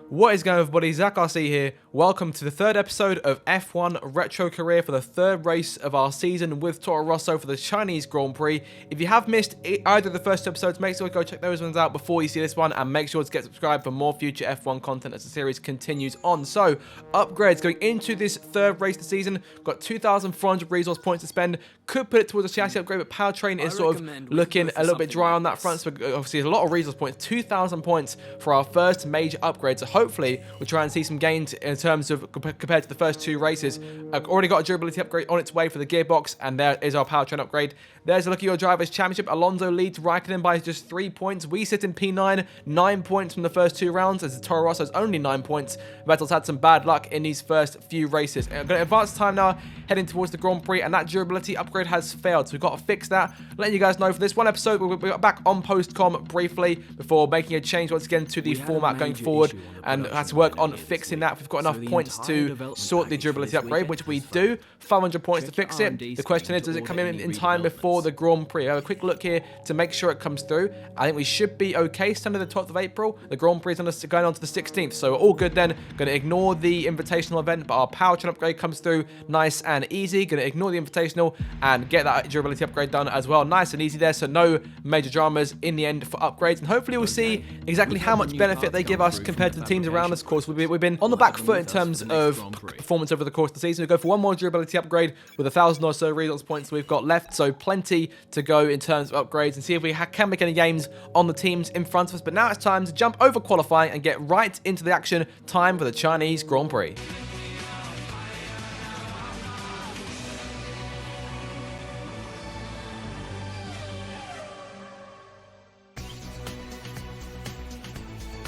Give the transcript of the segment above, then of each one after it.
What is going on, everybody? Zach RC here. Welcome to the third episode of F1 Retro Career for the third race of our season with Toro Rosso for the Chinese Grand Prix. If you have missed either of the first two episodes, make sure to go check those ones out before you see this one, and make sure to get subscribed for more future F1 content as the series continues on. So, upgrades going into this third race of the season. Got 2,400 resource points to spend. Could put it towards a chassis upgrade, but powertrain is sort of looking a little bit dry on that front. So obviously, there's a lot of resource points. 2,000 points for our first major upgrade. So hopefully, we'll try and see some gains in terms of compared to the first two races. I've already got a durability upgrade on its way for the gearbox, and there is our powertrain upgrade. There's a look at your Drivers' Championship. Alonso leads Raikkonen by just 3 points. We sit in P9, 9 points from the first two rounds, as Toro Rosso's only 9 points. Vettel's had some bad luck in these first few races. I'm going to advance time now, heading towards the Grand Prix, and that durability upgrade has failed, so we've got to fix that. Letting you guys know for this one episode, we'll be back on post-com briefly before making a change once again to the format going forward, and have to work on fixing that. We've got enough points to sort the durability upgrade, which we do. 500 points to fix it. The question is, does it come in time before the Grand Prix? I have a quick look here to make sure it comes through. I think we should be okay. Sunday the 12th of April. The Grand Prix is going on to the 16th, so we're all good then. Going to ignore the invitational event, but our powertrain upgrade comes through nice and easy. Going to ignore the invitational and get that durability upgrade done as well. Nice and easy there, so no major dramas in the end for upgrades, and hopefully we'll see exactly how much benefit they give us compared to the teams around us. Of course, we've been on the back foot in terms of performance over the course of the season. We go for one more durability upgrade with 1,000 or so resource points we've got left, so plenty to go in terms of upgrades, and see if we can make any gains on the teams in front of us. But now it's time to jump over qualifying and get right into the action. Time for the Chinese Grand Prix.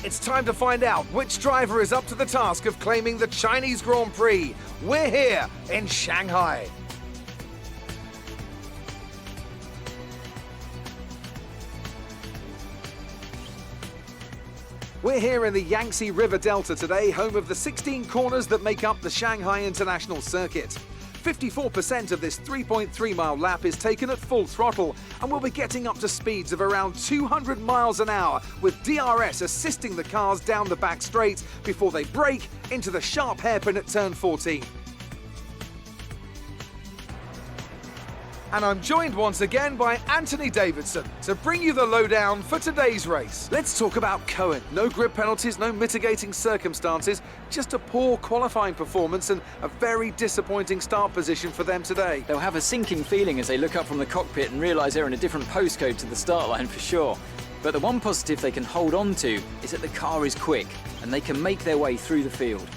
It's time to find out which driver is up to the task of claiming the Chinese Grand Prix. We're here in Shanghai. We're here in the Yangtze River Delta today, home of the 16 corners that make up the Shanghai International Circuit. 54% of this 3.3-mile lap is taken at full throttle, and we'll be getting up to speeds of around 200 miles an hour, with DRS assisting the cars down the back straight before they brake into the sharp hairpin at turn 14. And I'm joined once again by Anthony Davidson to bring you the lowdown for today's race. Let's talk about Cohen. No grid penalties, no mitigating circumstances, just a poor qualifying performance and a very disappointing start position for them today. They'll have a sinking feeling as they look up from the cockpit and realise they're in a different postcode to the start line for sure. But the one positive they can hold on to is that the car is quick and they can make their way through the field.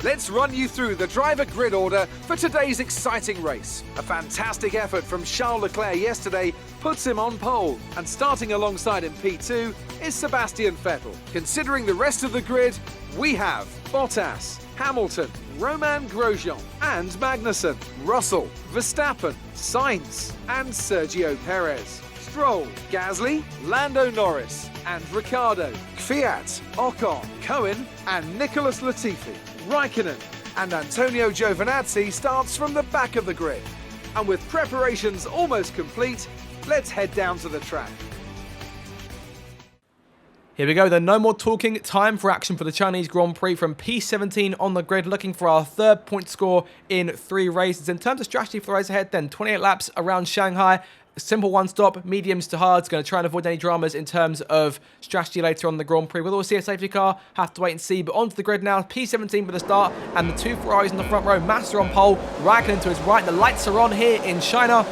Let's run you through the driver grid order for today's exciting race. A fantastic effort from Charles Leclerc yesterday puts him on pole, and starting alongside him P2 is Sebastian Vettel. Considering the rest of the grid, we have Bottas, Hamilton, Romain Grosjean and Magnussen, Russell, Verstappen, Sainz and Sergio Perez, Stroll, Gasly, Lando Norris and Ricciardo, Kvyat, Ocon, Cohen and Nicholas Latifi. Raikkonen and Antonio Giovinazzi starts from the back of the grid. And with preparations almost complete, let's head down to the track. Here we go then, no more talking, time for action for the Chinese Grand Prix from P17 on the grid, looking for our third point score in 3 races. In terms of strategy for the race ahead then, 28 laps around Shanghai. Simple one stop, mediums to hards. Going to try and avoid any dramas in terms of strategy later on in the Grand Prix. We'll all see a safety car, have to wait and see. But onto the grid now, P17 for the start, and the 2 Ferraris in the front row. Massa on pole, Raikkonen to his right. The lights are on here in China.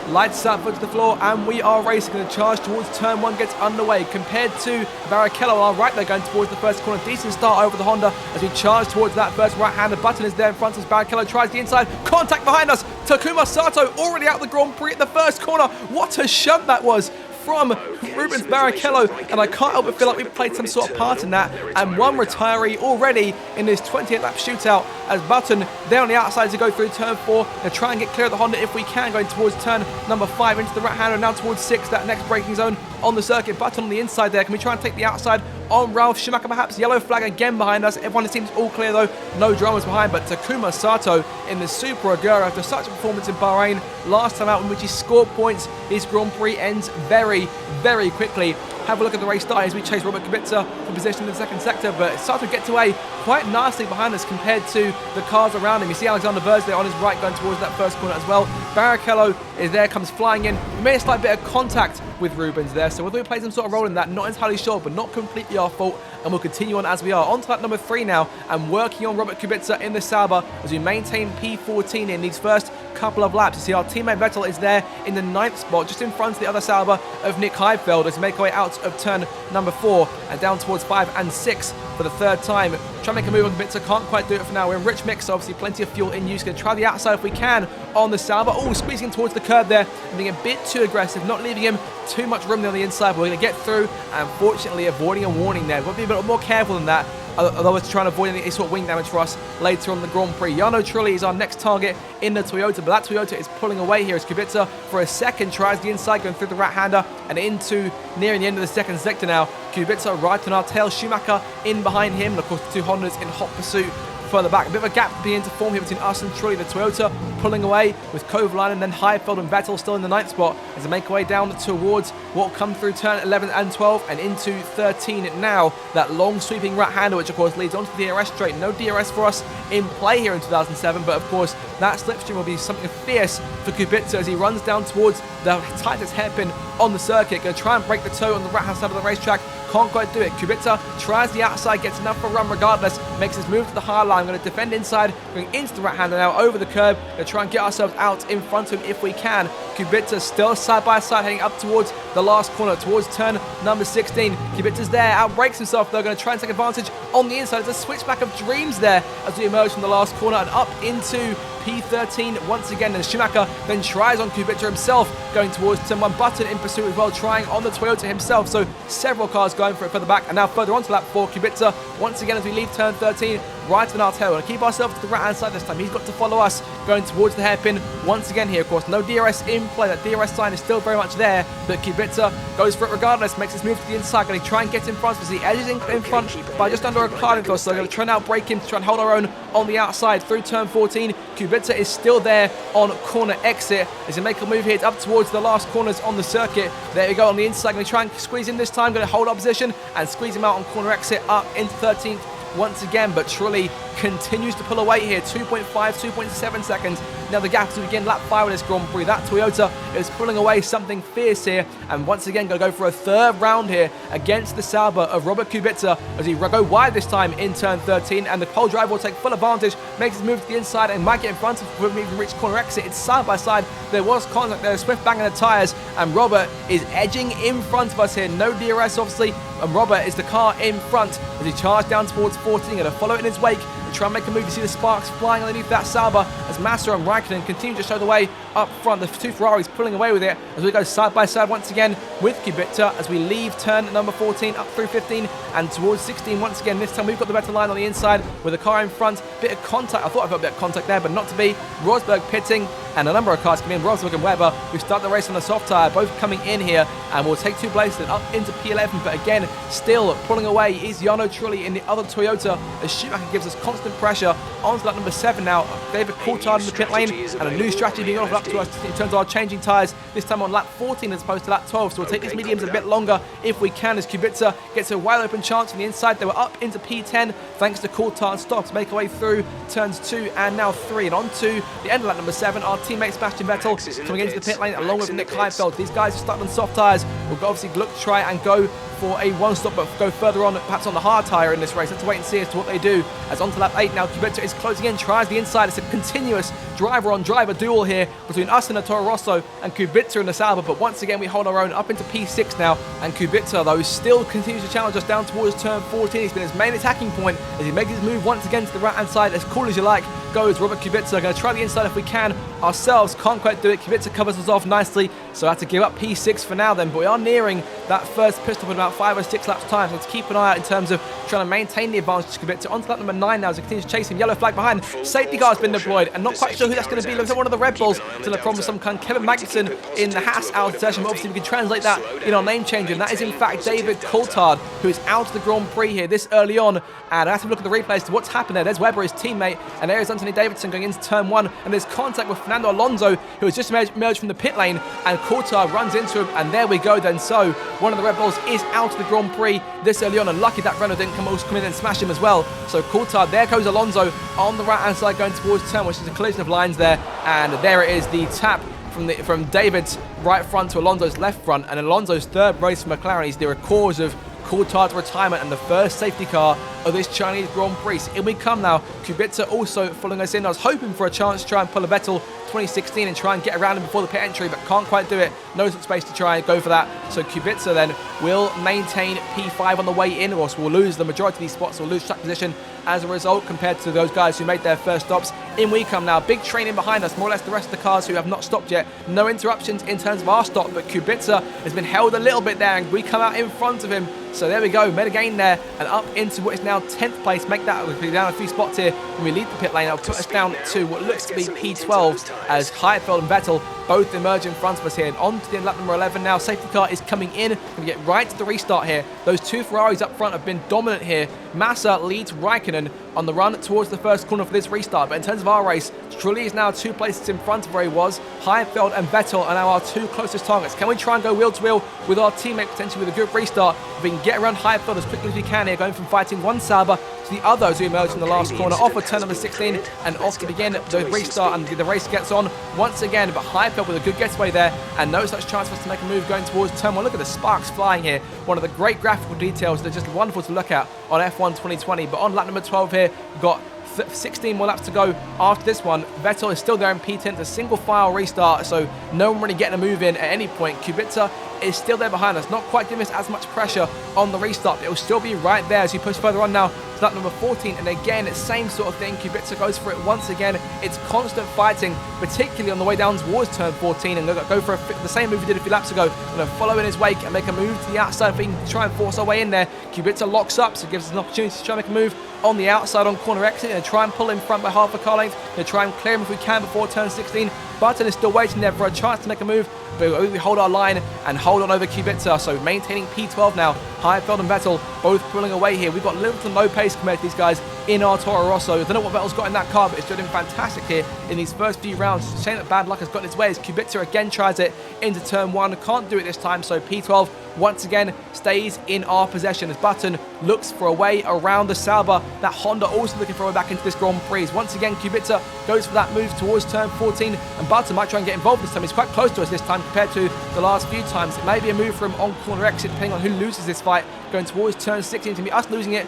Lights up, foot to the floor, and we are racing. Going to charge towards turn 1, gets underway. Compared to Barrichello, our right, they're going towards the first corner. Decent start over the Honda as we charge towards that first right-hander. Button is there in front of us. Barrichello tries the inside. Contact behind us. Takuma Sato already out the Grand Prix at the first corner. What a shunt that was from Rubens Barrichello, and I can't help but feel like we've played some sort of part in that, and one retiree already in this 28-lap shootout as Button there on the outside to go through turn 4 and try and get clear of the Honda if we can, going towards turn number 5 into the right-hander, now towards 6, that next braking zone on the circuit. Button on the inside there. Can we try and take the outside on Ralph Schumacher perhaps? Yellow flag again behind us. Everyone seems all clear though. No dramas behind, but Takuma Sato in the Super Agura after such a performance in Bahrain last time out in which he scored points. His Grand Prix ends very, very quickly have a look at the race start as we chase Robert Kubica for position in the second sector, but it starts to get away quite nicely behind us compared to the cars around him. You see Alexander Verge there on his right going towards that first corner as well. Barrichello is there, comes flying in. We made a slight bit of contact with Rubens there, so whether we play some sort of role in that, not entirely sure, but not completely our fault, and we'll continue on as we are. On to lap number 3 now, and working on Robert Kubica in the Sauber as we maintain P14 in these first couple of laps. You see our teammate Vettel is there in the 9th spot, just in front of the other Sauber of Nick Heidfeld as we make our way out of turn number 4 and down towards 5 and 6 for the 3rd time. Try to make a move on Kubica, can't quite do it for now. We're in rich mix, so obviously plenty of fuel in use. Going to try the outside if we can on the Sauber. Oh, squeezing towards the curb there and being a bit too aggressive, not leaving him too much room there on the inside. But we're going to get through and fortunately avoiding a warning there. We'll be a bit more careful than that, although we're trying to avoid any sort of wing damage for us later on the Grand Prix. Jarno Trulli is our next target in the Toyota, but that Toyota is pulling away here as Kubica for a second tries the inside, going through the right-hander and into nearing the end of the second sector now. Kubica right on our tail, Schumacher in behind him, and of course the two Hondas in hot pursuit further back. A bit of a gap beginning to form here between us and Trulli. The Toyota pulling away with Kovalainen and then Heidfeld and Vettel still in the 9th spot as they make their way down towards what will come through turn 11 and 12 and into 13 now. That long sweeping right hander, which of course leads onto the DRS straight. No DRS for us in play here in 2007, but of course that slipstream will be something fierce for Kubica as he runs down towards the tightest hairpin on the circuit. Going to try and break the toe on the right hand side of the racetrack. Can't quite do it. Kubica tries the outside, gets enough for a run regardless, makes his move to the high line. Going to defend inside, going into the right hander now over the curb. Going to try and get ourselves out in front of him if we can. Kubica still side by side heading up towards the last corner, towards turn number 16. Kubica's there, outbrakes himself though, going to try and take advantage on the inside. There's a switchback of dreams there as we emerge from the last corner and up into P13 once again, and Schumacher then tries on Kubica himself, going towards turn 1. Button in pursuit as well, trying on the Toyota himself, so several cars going for it further back, and now further on to lap 4, Kubica once again as we leave turn 13, right on our tail. We're going to keep ourselves to the right hand side this time. He's got to follow us, going towards the hairpin once again here. Of course, no DRS in play. That DRS sign is still very much there, but Kubica goes for it regardless, makes his move to the inside, going to try and get in front as he edges in front by just under a car length or so. Going to try and outbrake him to try and hold our own on the outside through turn 14. Kubica is still there on corner exit as he make a move here up towards the last corners on the circuit. There we go on the inside, going to try and squeeze in this time, going to hold up position and squeeze him out on corner exit up into 13th once again, but Trulli continues to pull away here. 2.5, 2.7 seconds. Now the gap to begin lap 5 of this Grand Prix. That Toyota is pulling away something fierce here, and once again going to go for a 3rd round here against the Sauber of Robert Kubica as he go wide this time in turn 13, and the pole driver will take full advantage, makes his move to the inside and might get in front of him before we even reach corner exit. It's side by side. There was contact there, a swift bang on the tyres, and Robert is edging in front of us here. No DRS obviously, and Robert is the car in front as he charged down towards 14, going to follow it in his wake and try and make a move. You see the sparks flying underneath that Sauber as Massa and Raikkonen continue to show the way up front. The two Ferraris pulling away with it as we go side by side once again with Kubica as we leave turn number 14 up through 15 and towards 16 once again. This time we've got the better line on the inside with the car in front. Bit of contact. I thought I got a bit of contact there, but not to be. Rosberg pitting and a number of cars coming in. Rosberg and Weber, who start the race on the soft tyre, both coming in here, and we'll take 2 places up into P11. But again, still pulling away is Jarno Trulli in the other Toyota as Schumacher gives us constant pressure. On to lap number 7 now. David Coulthard in the pit lane, and a new strategy being offered up to us in terms of our changing tyres, this time on lap 14 as opposed to lap 12. So we'll take these mediums a bit longer if we can as Kubica gets a wide open chance from the inside. They were up into P10 thanks to Coulthard stops, make our way through turns 2 and now 3. And on to the end of lap number 7, our teammate Sebastian Vettel coming into the pit lane along with Nick Heidfeld. These guys are stuck on soft tyres. We'll obviously look to try and go for a one-stop, but go further on, perhaps on the hard tyre in this race. Let's wait and see as to what they do. As on to lap 8 now, Kubica is closing in, tries the inside. It's a continuous driver-on-driver duel here between us and the Toro Rosso and Kubica and the Sauber, but once again we hold our own up into P6 now, and Kubica, though, still continues to challenge us down towards turn 14. He's been his main attacking point as he makes his move once again to the right-hand side. As cool as you like goes Robert Kubica. Going to try the inside if we can ourselves. Can't quite do it. Kubica covers us off nicely, so I had to give up P6 for now then, but we are nearing that first pit stop in about 5 or 6 laps time, so let's keep an eye out in terms of trying to maintain the advantage to Kubica. Onto lap number 9 now as he continues to chase him. Yellow flag behind. Safety car's been deployed, and not quite sure who that's going to be. Looks like one of the Red Bulls. Still a problem with some kind of Kevin Magnussen in the Haas out of session. Obviously, we can translate that in our name changer, and that is in fact David Coulthard, who is out of the Grand Prix here this early on. And I have to look at the replays to what's happened there. There's Webber, his teammate, and there is Anthony Davidson going into turn 1, and there's contact with Fernando Alonso, who has just emerged from the pit lane, and Coulthard runs into him, and there we go then. So one of the Red Bulls is out of the Grand Prix this early on, and lucky that Renault didn't come in and smash him as well. So Coulthard, there goes Alonso on the right hand side going towards turn, which is a collision of lines there, and there it is, the tap from David's right front to Alonso's left front, and Alonso's third race for McLaren is the cause of Coulthard's retirement and the first safety car of this Chinese Grand Prix. So in we come now. Kubica also following us in. I was hoping for a chance to try and pull a Vettel 2016 and try and get around him before the pit entry, but can't quite do it. No space to try and go for that. So Kubica then will maintain P5 on the way in, or we'll lose the majority of these spots, we'll lose track position as a result compared to those guys who made their first stops. In we come now. Big train in behind us, more or less the rest of the cars who have not stopped yet. No interruptions in terms of our stop, but Kubica has been held a little bit there, and we come out in front of him. So there we go, made a gain there, and up into what is now 10th place. Make that, we'll be down a few spots here when we leave the pit lane. That'll put us down to what looks to be P12 as Heidfeld and Vettel both emerge in front of us here. And on to the lap number 11 now. Safety car is coming in. We get right to the restart here. Those two Ferraris up front have been dominant here. Massa leads Raikkonen on the run towards the first corner for this restart. But in terms of our race, Trulli is now 2 places in front of where he was. Heidfeld and Vettel are now our 2 closest targets. Can we try and go wheel to wheel with our teammate potentially with a good restart? If we can get around Heidfeld as quickly as we can here, going from fighting one Sauber to the others who emerged in the last corner, off of turn number 16 and off to begin the restart, and the race gets on once again. But Heidfeld with a good getaway there, and no such chance for us to make a move going towards turn 1. Look at the sparks flying here. One of the great graphical details that are just wonderful to look at on F1 2020. But on lap number 12 here, we've got 16 more laps to go after this one. Vettel is still there in P10, a single file restart, so no one really getting a move in at any point. Kubica is still there behind us, not quite giving us as much pressure on the restart, but it will still be right there as we push further on now to lap number 14. And again, it's same sort of thing. Kubica goes for it once again. It's constant fighting, particularly on the way down towards turn 14, and go for the same move we did a few laps ago. Going to follow in his wake and make a move to the outside if we can try and force our way in there. Kubica locks up, so it gives us an opportunity to try and make a move on the outside on corner exit, and try and pull him front by half a car length. Going to try and clear him if we can before turn 16. Button is still waiting there for a chance to make a move, but we hold our line and hold on over Kubica. So maintaining P12 now. Heidfeld and Vettel both pulling away here. We've got little to no pace compared to these guys in our Toro Rosso. I don't know what Vettel's got in that car, but it's doing fantastic here in these first few rounds. It's a shame that bad luck has got in its way as Kubica again tries it into turn 1. Can't do it this time, so P12 once again stays in our possession as Button looks for a way around the Sauber. That Honda also looking for a way back into this Grand Prix. Once again, Kubica goes for that move towards turn 14, and Button might try and get involved this time. He's quite close to us this time compared to the last few times. It may be a move for him on corner exit, depending on who loses this fight. Going towards turn 16 to be us losing it,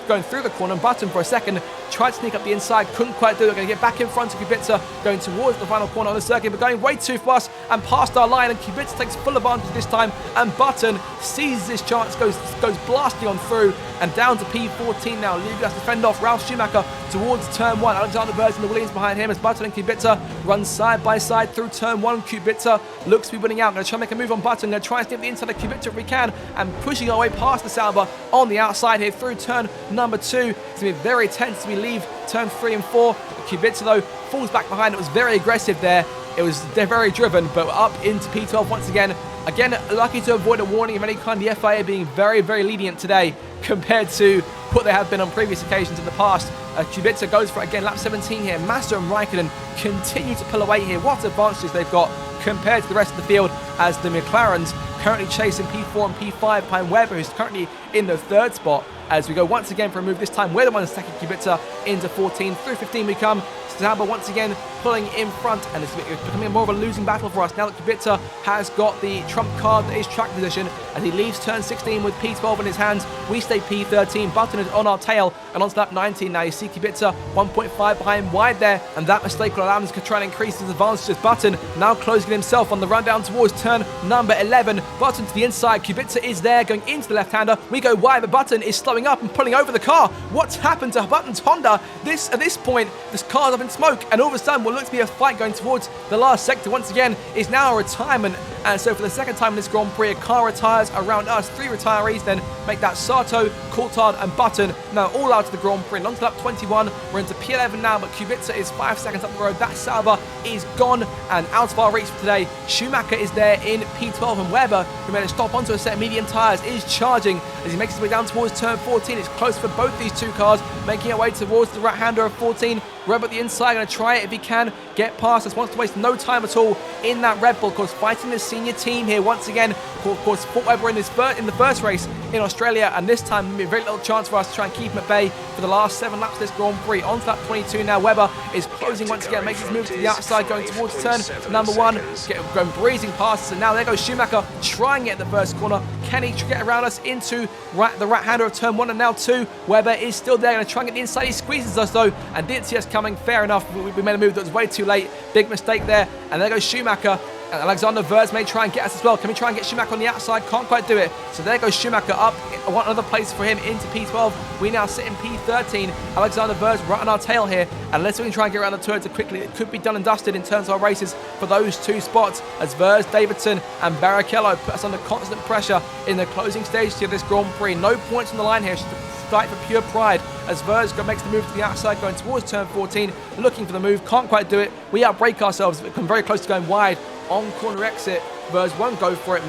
going through the corner. Button for a second tried to sneak up the inside, couldn't quite do it. Going to get back in front of Kubica, going towards the final corner on the circuit, but going way too fast and past our line, and Kubica takes full advantage this time, and Button seizes his chance, goes blasting on through and down to P14 now, leaving us to fend off Ralf Schumacher towards turn 1. Alexander Burns and the Williams behind him as Button and Kubica run side by side through turn 1. Kubica looks to be winning out. Going to try and make a move on Button. Going to try and snip the inside of Kubica if we can, and pushing our way past the Sauber on the outside here through turn number 2. It's going to be very tense as we leave turn 3 and 4. Kubica though falls back behind. It was very aggressive there. It was very driven, but up into P12 once again. Again, lucky to avoid a warning of any kind. The FIA being very, very lenient today compared to what they have been on previous occasions in the past. Kubica goes for it again, lap 17 here. Massa and Raikkonen continue to pull away here. What advantages they've got compared to the rest of the field, as the McLarens currently chasing P4 and P5 behind Webber, who's currently in the 3rd spot. As we go once again for a move, this time we're the ones taking Kubica into 14. Through 15 we come. Sauber once again pulling in front, and it's becoming more of a losing battle for us now that Kubica has got the trump card that is track position. As he leaves turn 16 with P12 in his hands, we stay P13. Button is on our tail, and on to lap 19 now. You see Kubica 1.5 behind wide there, and that mistake will allow him to try and increase his advantage as Button now closing himself on the run down towards turn number 11. Button to the inside. Kubica is there going into the left-hander. We go wide, but Button is slowing up and pulling over the car. What's happened to Button's Honda? At this point, this car's up in smoke, and all of a sudden what looks to be a fight going towards the last sector once again is now a retirement And so for the second time in this Grand Prix, a car retires around us. 3 retirees then make that Sato, Coulthard and Button now all out of the Grand Prix. And onto lap 21, we're into P11 now, but Kubica is 5 seconds up the road. That Sauber is gone and out of our reach for today. Schumacher is there in P12, and Weber, who made a stop onto a set of medium tyres, is charging as he makes his way down towards turn 14. It's close for both these two cars, making our way towards the right-hander of 14. Weber at the inside, going to try it if he can get past us. Wants to waste no time at all in that Red Bull, of course, fighting the senior team here once again. Of course, fought Weber in the first race in Australia, and this time very little chance for us to try and keep him at bay for the last 7 laps of this Grand Prix. On to lap 22 now. Weber is closing once again, makes his move to the outside, going towards turn number 1, going breezing past us, and now there goes Schumacher trying it at the first corner. Can he get around us into the right-hander of turn 1 and now 2? Weber is still there, going to try and get the inside. He squeezes us though, and didn't see us coming. Fair enough, we made a move that was way too late. Big mistake there, and there goes Schumacher. And Alexander Wurz may try and get us as well. Can we try and get Schumacher on the outside? Can't quite do it. So there goes Schumacher up. I want another place for him into P12. We now sit in P13. Alexander Wurz right on our tail here. And unless we can try and get around the turns quickly, it could be done and dusted in terms of our races for those 2 spots, as Wurz, Davidson and Barrichello put us under constant pressure in the closing stages of this Grand Prix. No points on the line here. It's just a fight for pure pride as Wurz makes the move to the outside, going towards turn 14, looking for the move. Can't quite do it. We outbrake ourselves. We come very close to going wide on corner exit. Wurz won't go for it.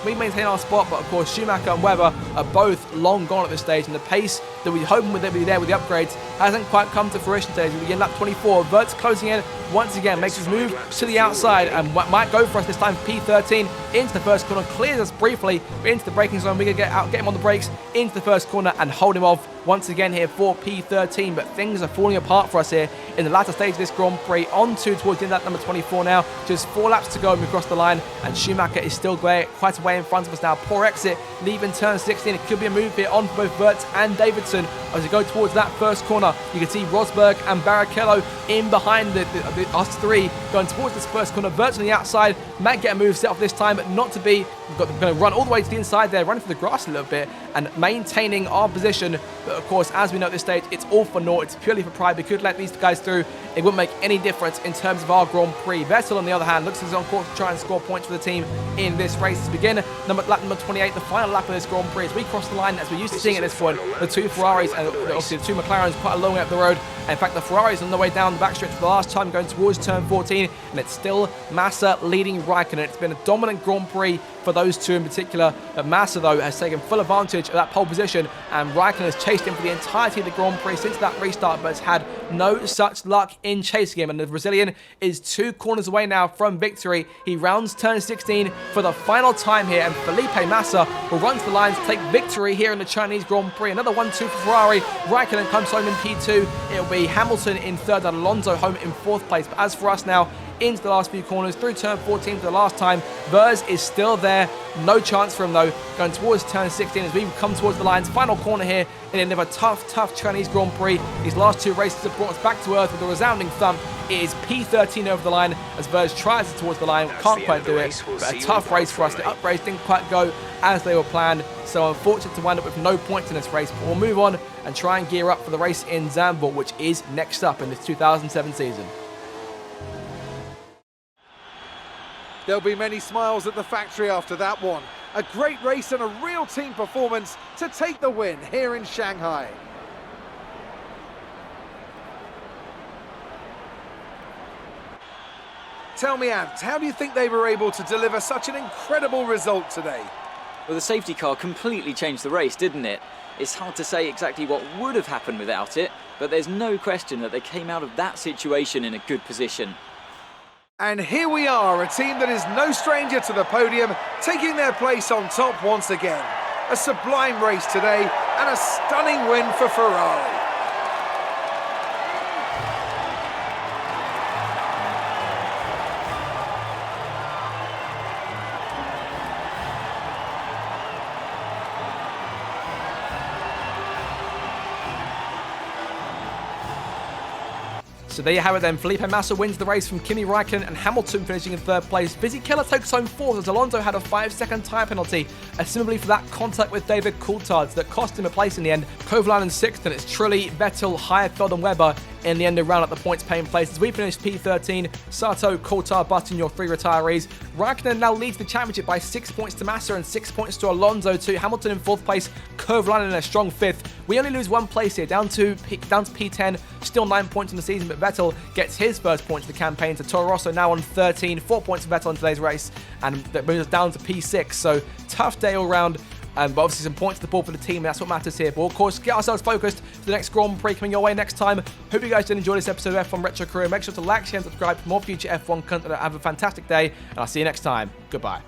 We maintain our spot, but of course Schumacher and Weber are both long gone at this stage, and the pace that we hoping would be there with the upgrades hasn't quite come to fruition today. As we begin lap 24, Wurz closing in once again, makes his move to the outside and might go for us this time. P13 into the first corner, clears us briefly into the braking zone. We can get him on the brakes into the first corner and hold him off once again here for P13, but things are falling apart for us here in the latter stage of this Grand Prix. On to towards the end of that number 24 now. Just 4 laps to go and we cross the line, and Schumacher is still quite a way in front of us now. Poor exit, leaving turn 16. It could be a move here on both Wurz and Davidson as we go towards that first corner. You can see Rosberg and Barrichello in behind us 3 going towards this first corner. Wurz on the outside might get a move set off this time, but not to be. We're going to run all the way to the inside there, running for the grass a little bit and maintaining our position. But of course, as we know at this stage, it's all for naught. It's purely for pride. We could let these guys through. It wouldn't make any difference in terms of our Grand Prix. Vettel, on the other hand, looks as on course to try and score points for the team in this race. To begin lap number 28, the final lap of this Grand Prix, as we cross the line, as we're used to seeing at this point, the 2 Ferraris and obviously the 2 McLarens quite a long way up the road. And in fact, the Ferrari's on the way down the backstretch for the last time, going towards turn 14, and it's still Massa leading Raikkonen. It's been a dominant Grand Prix for those 2 in particular, but Massa, though, has taken full advantage of that pole position, and Raikkonen has chased him for the entirety of the Grand Prix since that restart, but has had no such luck in chasing him, and the Brazilian is 2 corners away now from victory. He rounds turn 16 for the final time here, and Felipe Massa will run to the lines to take victory here in the Chinese Grand Prix. Another 1-2 for Ferrari. Raikkonen comes home in P2. It'll be Hamilton in 3rd and Alonso home in 4th place, but as for us now, into the last few corners, through turn 14 for the last time. Wurz is still there. No chance for him, though, going towards turn 16 as we come towards the lines. Final corner here in the end of a tough Chinese Grand Prix. These last 2 races have brought us back to earth with a resounding thump. It is P13 over the line as Wurz tries it towards the line. Can't quite do it, but a tough race for us. The upgrades didn't quite go as they were planned, so unfortunate to wind up with no points in this race. But we'll move on and try and gear up for the race in Zandvoort, which is next up in this 2007 season. There'll be many smiles at the factory after that one. A great race and a real team performance to take the win here in Shanghai. Tell me, Ant, how do you think they were able to deliver such an incredible result today? Well, the safety car completely changed the race, didn't it? It's hard to say exactly what would have happened without it, but there's no question that they came out of that situation in a good position. And here we are, a team that is no stranger to the podium, taking their place on top once again. A sublime race today and a stunning win for Ferrari. So there you have it then. Felipe Massa wins the race from Kimi Räikkönen and Hamilton finishing in 3rd place. Fisichella takes home 4th as Alonso had a 5-second tyre penalty, similarly for that contact with David Coulthard that cost him a place in the end. Kovalainen in 6th, and it's Trulli, Vettel, Heidfeld and Weber in the end of round at the points paying places. We finished P13, Sato, Coulthard, Button, your 3 retirees. Raikkonen now leads the championship by 6 points to Massa and 6 points to Alonso too. Hamilton in 4th place, Kovalainen in a strong 5th. We only lose 1 place here, down to P10, still 9 points in the season, but Vettel gets his first points of the campaign. So Toro Rosso now on 13, 4 points for Vettel in today's race, and that brings us down to P6. So tough day all round. But obviously some points to the board for the team, that's what matters here. But of course, get ourselves focused for the next Grand Prix coming your way next time. Hope you guys did enjoy this episode of F1 Retro Career. Make sure to like, share, and subscribe for more future F1 content. Have a fantastic day, and I'll see you next time. Goodbye.